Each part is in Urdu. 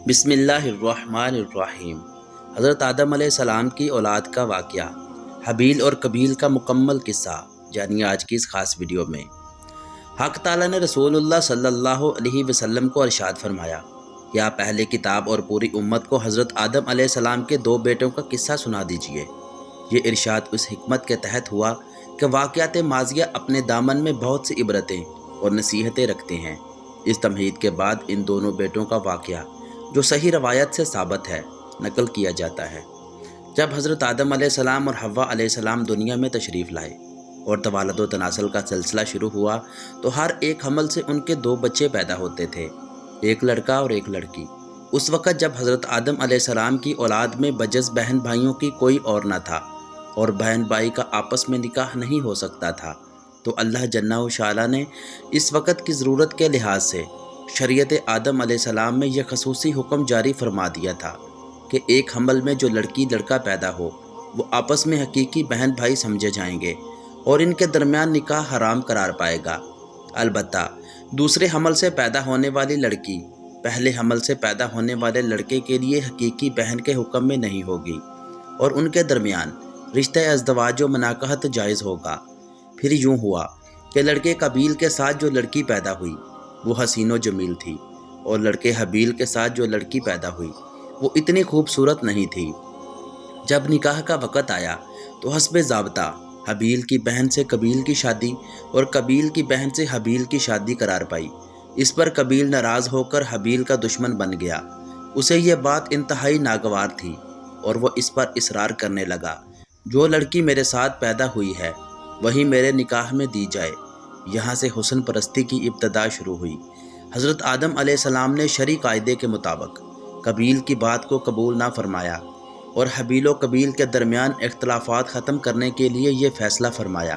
بسم اللہ الرحمن الرحیم۔ حضرت آدم علیہ السلام کی اولاد کا واقعہ، حابیل اور قابیل کا مکمل قصہ جانیے آج کی اس خاص ویڈیو میں۔ حق تعالیٰ نے رسول اللہ صلی اللہ علیہ وسلم کو ارشاد فرمایا کہ آپ اہل کتاب اور پوری امت کو حضرت آدم علیہ السلام کے 2 بیٹوں کا قصہ سنا دیجیے۔ یہ ارشاد اس حکمت کے تحت ہوا کہ واقعات ماضیہ اپنے دامن میں بہت سی عبرتیں اور نصیحتیں رکھتے ہیں۔ اس تمہید کے بعد ان دونوں بیٹوں کا واقعہ جو صحیح روایت سے ثابت ہے نقل کیا جاتا ہے۔ جب حضرت آدم علیہ السلام اور حوا علیہ السلام دنیا میں تشریف لائے اور توالد و تناسل کا سلسلہ شروع ہوا تو ہر ایک حمل سے ان کے 2 بچے پیدا ہوتے تھے، ایک لڑکا اور ایک لڑکی۔ اس وقت جب حضرت آدم علیہ السلام کی اولاد میں بجز بہن بھائیوں کی کوئی اور نہ تھا اور بہن بھائی کا آپس میں نکاح نہیں ہو سکتا تھا، تو اللہ جل وعلا نے اس وقت کی ضرورت کے لحاظ سے شریعت آدم علیہ السلام میں یہ خصوصی حکم جاری فرما دیا تھا کہ ایک حمل میں جو لڑکی لڑکا پیدا ہو وہ آپس میں حقیقی بہن بھائی سمجھے جائیں گے اور ان کے درمیان نکاح حرام قرار پائے گا۔ البتہ دوسرے حمل سے پیدا ہونے والی لڑکی پہلے حمل سے پیدا ہونے والے لڑکے کے لیے حقیقی بہن کے حکم میں نہیں ہوگی اور ان کے درمیان رشتہ ازدواج و مناکحت جائز ہوگا۔ پھر یوں ہوا کہ لڑکے قابیل کے ساتھ جو لڑکی پیدا ہوئی وہ حسین و جمیل تھی اور لڑکے حابیل کے ساتھ جو لڑکی پیدا ہوئی وہ اتنی خوبصورت نہیں تھی۔ جب نکاح کا وقت آیا تو حسب ضابطہ حابیل کی بہن سے قابیل کی شادی اور قابیل کی بہن سے حابیل کی شادی قرار پائی۔ اس پر قابیل ناراض ہو کر حابیل کا دشمن بن گیا۔ اسے یہ بات انتہائی ناگوار تھی اور وہ اس پر اصرار کرنے لگا، جو لڑکی میرے ساتھ پیدا ہوئی ہے وہی میرے نکاح میں دی جائے۔ یہاں سے حسن پرستی کی ابتدا شروع ہوئی۔ حضرت آدم علیہ السلام نے شرعی قاعدے کے مطابق قابیل کی بات کو قبول نہ فرمایا اور حابیل و قابیل کے درمیان اختلافات ختم کرنے کے لیے یہ فیصلہ فرمایا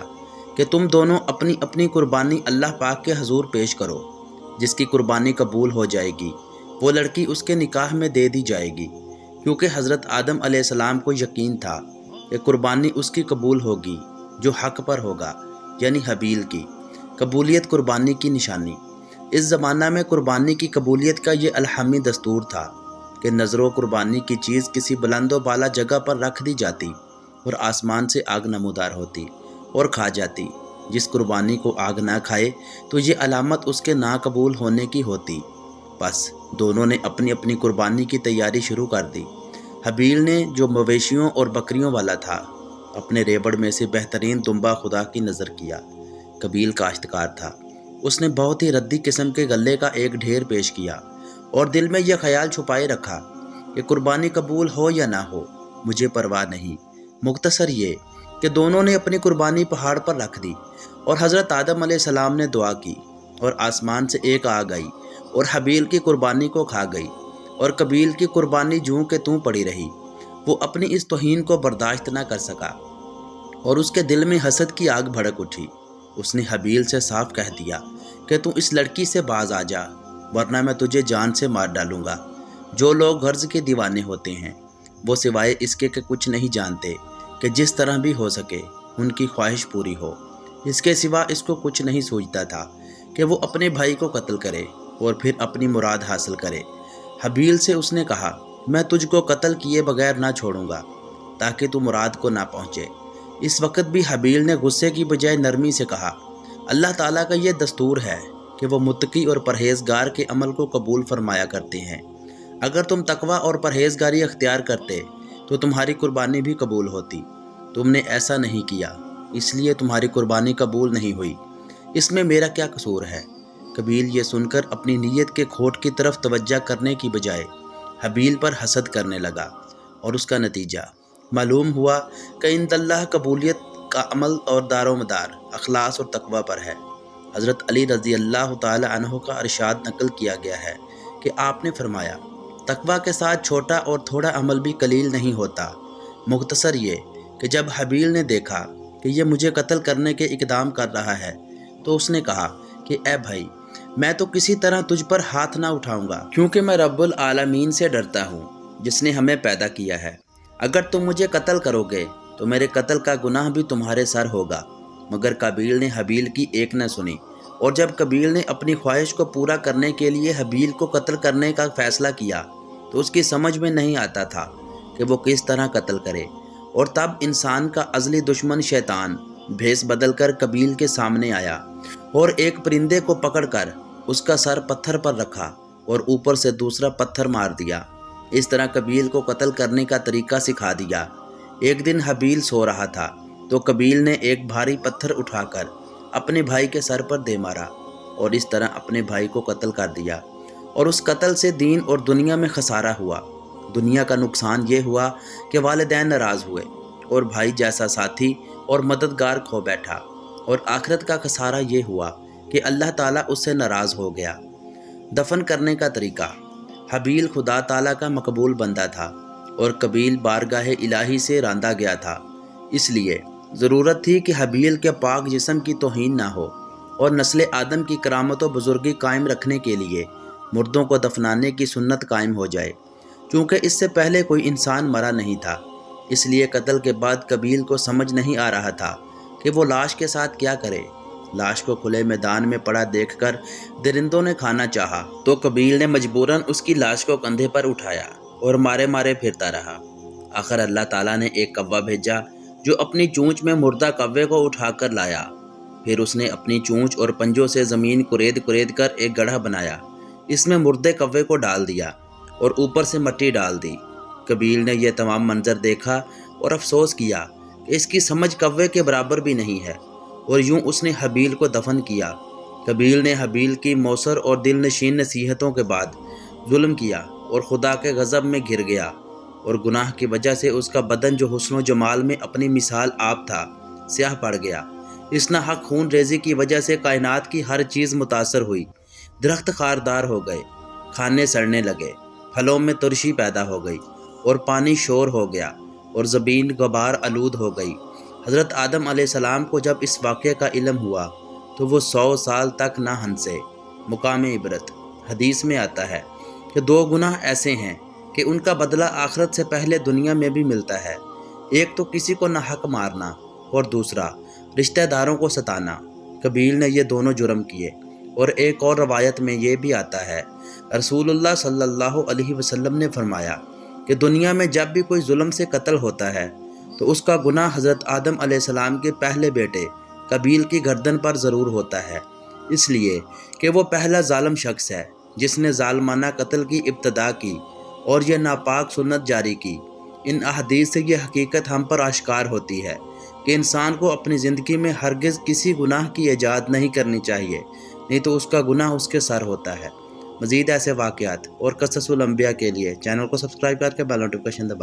کہ تم دونوں اپنی اپنی قربانی اللہ پاک کے حضور پیش کرو۔ جس کی قربانی قبول ہو جائے گی وہ لڑکی اس کے نکاح میں دے دی جائے گی، کیونکہ حضرت آدم علیہ السلام کو یقین تھا کہ قربانی اس کی قبول ہوگی جو حق پر ہوگا، یعنی حابیل کی۔ قبولیت قربانی کی نشانی۔ اس زمانہ میں قربانی کی قبولیت کا یہ الہامی دستور تھا کہ نذر و قربانی کی چیز کسی بلند و بالا جگہ پر رکھ دی جاتی اور آسمان سے آگ نمودار ہوتی اور کھا جاتی۔ جس قربانی کو آگ نہ کھائے تو یہ علامت اس کے ناقبول ہونے کی ہوتی۔ بس دونوں نے اپنی اپنی قربانی کی تیاری شروع کر دی۔ حابیل نے جو مویشیوں اور بکریوں والا تھا اپنے ریبڑ میں سے بہترین دمبا خدا کی نظر کیا۔ قابیل کاشتکار تھا، اس نے بہت ہی ردی قسم کے غلے کا ایک ڈھیر پیش کیا اور دل میں یہ خیال چھپائے رکھا کہ قربانی قبول ہو یا نہ ہو مجھے پرواہ نہیں۔ مختصر یہ کہ دونوں نے اپنی قربانی پہاڑ پر رکھ دی اور حضرت آدم علیہ السلام نے دعا کی اور آسمان سے ایک آگ آئی اور حابیل کی قربانی کو کھا گئی اور قابیل کی قربانی جوں کہ توں پڑی رہی۔ وہ اپنی اس توہین کو برداشت نہ کر سکا اور اس کے دل میں حسد کی آگ بھڑک اٹھی۔ اس نے حابیل سے صاف کہہ دیا کہ تو اس لڑکی سے باز آ جا ورنہ میں تجھے جان سے مار ڈالوں گا۔ جو لوگ غرض کے دیوانے ہوتے ہیں وہ سوائے اس کے کہ کچھ نہیں جانتے کہ جس طرح بھی ہو سکے ان کی خواہش پوری ہو، اس کے سوا اس کو کچھ نہیں سوچتا تھا کہ وہ اپنے بھائی کو قتل کرے اور پھر اپنی مراد حاصل کرے۔ حابیل سے اس نے کہا، میں تجھ کو قتل کیے بغیر نہ چھوڑوں گا تاکہ تو مراد کو نہ پہنچے۔ اس وقت بھی حابیل نے غصے کی بجائے نرمی سے کہا، اللہ تعالیٰ کا یہ دستور ہے کہ وہ متقی اور پرہیزگار کے عمل کو قبول فرمایا کرتے ہیں۔ اگر تم تقوی اور پرہیزگاری اختیار کرتے تو تمہاری قربانی بھی قبول ہوتی۔ تم نے ایسا نہیں کیا، اس لیے تمہاری قربانی قبول نہیں ہوئی۔ اس میں میرا کیا قصور ہے؟ قابیل یہ سن کر اپنی نیت کے کھوٹ کی طرف توجہ کرنے کی بجائے حابیل پر حسد کرنے لگا اور اس کا نتیجہ معلوم ہوا کہ عند اللہ قبولیت کا عمل اور دار و مدار اخلاص اور تقوی پر ہے۔ حضرت علی رضی اللہ تعالی عنہ کا ارشاد نقل کیا گیا ہے کہ آپ نے فرمایا، تقوی کے ساتھ چھوٹا اور تھوڑا عمل بھی قلیل نہیں ہوتا۔ مختصر یہ کہ جب حابیل نے دیکھا کہ یہ مجھے قتل کرنے کے اقدام کر رہا ہے تو اس نے کہا کہ اے بھائی، میں تو کسی طرح تجھ پر ہاتھ نہ اٹھاؤں گا، کیونکہ میں رب العالمین سے ڈرتا ہوں جس نے ہمیں پیدا کیا ہے۔ اگر تم مجھے قتل کرو گے تو میرے قتل کا گناہ بھی تمہارے سر ہوگا۔ مگر قابیل نے حابیل کی ایک نہ سنی اور جب قابیل نے اپنی خواہش کو پورا کرنے کے لیے حابیل کو قتل کرنے کا فیصلہ کیا تو اس کی سمجھ میں نہیں آتا تھا کہ وہ کس طرح قتل کرے، اور تب انسان کا ازلی دشمن شیطان بھیس بدل کر قبیل کے سامنے آیا اور ایک پرندے کو پکڑ کر اس کا سر پتھر پر رکھا اور اوپر سے دوسرا پتھر مار دیا۔ اس طرح قبیل کو قتل کرنے کا طریقہ سکھا دیا۔ ایک دن حابیل سو رہا تھا تو قبیل نے ایک بھاری پتھر اٹھا کر اپنے بھائی کے سر پر دے مارا اور اس طرح اپنے بھائی کو قتل کر دیا، اور اس قتل سے دین اور دنیا میں خسارہ ہوا۔ دنیا کا نقصان یہ ہوا کہ والدین ناراض ہوئے اور بھائی جیسا ساتھی اور مددگار کھو بیٹھا، اور آخرت کا خسارہ یہ ہوا کہ اللہ تعالیٰ اس سے ناراض ہو گیا۔ دفن کرنے کا طریقہ۔ حابیل خدا تعالیٰ کا مقبول بندہ تھا اور قبیل بارگاہ الہی سے راندہ گیا تھا، اس لیے ضرورت تھی کہ حابیل کے پاک جسم کی توہین نہ ہو، اور نسل آدم کی کرامت و بزرگی قائم رکھنے کے لیے مردوں کو دفنانے کی سنت قائم ہو جائے۔ چونکہ اس سے پہلے کوئی انسان مرا نہیں تھا، اس لیے قتل کے بعد قبیل کو سمجھ نہیں آ رہا تھا کہ وہ لاش کے ساتھ کیا کرے۔ لاش کو کھلے میدان میں پڑا دیکھ کر درندوں نے کھانا چاہا تو قبیل نے مجبوراً اس کی لاش کو کندھے پر اٹھایا اور مارے مارے پھرتا رہا۔ آخر اللہ تعالیٰ نے ایک کوا بھیجا جو اپنی چونچ میں مردہ کوے کو اٹھا کر لایا۔ پھر اس نے اپنی چونچ اور پنجوں سے زمین کرید کر ایک گڑھا بنایا، اس میں مردے کوے کو ڈال دیا اور اوپر سے مٹی ڈال دی۔ قبیل نے یہ تمام منظر دیکھا اور افسوس کیا کہ اس کی سمجھ کوے کے برابر بھی نہیں ہے، اور یوں اس نے حابیل کو دفن کیا۔ قبیل نے حابیل کی موثر اور دل نشین نصیحتوں کے بعد ظلم کیا اور خدا کے غضب میں گر گیا، اور گناہ کی وجہ سے اس کا بدن جو حسن و جمال میں اپنی مثال آپ تھا سیاہ پڑ گیا۔ اس ناحق خون ریزی کی وجہ سے کائنات کی ہر چیز متاثر ہوئی۔ درخت خاردار ہو گئے، کھانے سڑنے لگے، پھلوں میں ترشی پیدا ہو گئی، اور پانی شور ہو گیا، اور زمین غبار آلود ہو گئی۔ حضرت آدم علیہ السلام کو جب اس واقعے کا علم ہوا تو وہ 100 سال تک نہ ہنسے۔ مقام عبرت۔ حدیث میں آتا ہے کہ 2 گناہ ایسے ہیں کہ ان کا بدلہ آخرت سے پہلے دنیا میں بھی ملتا ہے۔ ایک تو کسی کو ناحق مارنا، اور دوسرا رشتہ داروں کو ستانا۔ قبیل نے یہ دونوں جرم کیے، اور ایک اور روایت میں یہ بھی آتا ہے رسول اللہ صلی اللہ علیہ وسلم نے فرمایا کہ دنیا میں جب بھی کوئی ظلم سے قتل ہوتا ہے تو اس کا گناہ حضرت آدم علیہ السلام کے پہلے بیٹے قبیل کی گردن پر ضرور ہوتا ہے، اس لیے کہ وہ پہلا ظالم شخص ہے جس نے ظالمانہ قتل کی ابتدا کی اور یہ ناپاک سنت جاری کی۔ ان احادیث سے یہ حقیقت ہم پر آشکار ہوتی ہے کہ انسان کو اپنی زندگی میں ہرگز کسی گناہ کی ایجاد نہیں کرنی چاہیے، نہیں تو اس کا گناہ اس کے سر ہوتا ہے۔ مزید ایسے واقعات اور قصص الانبیاء کے لیے چینل کو سبسکرائب کر کے بیل نوٹیفیکیشن دبائیں۔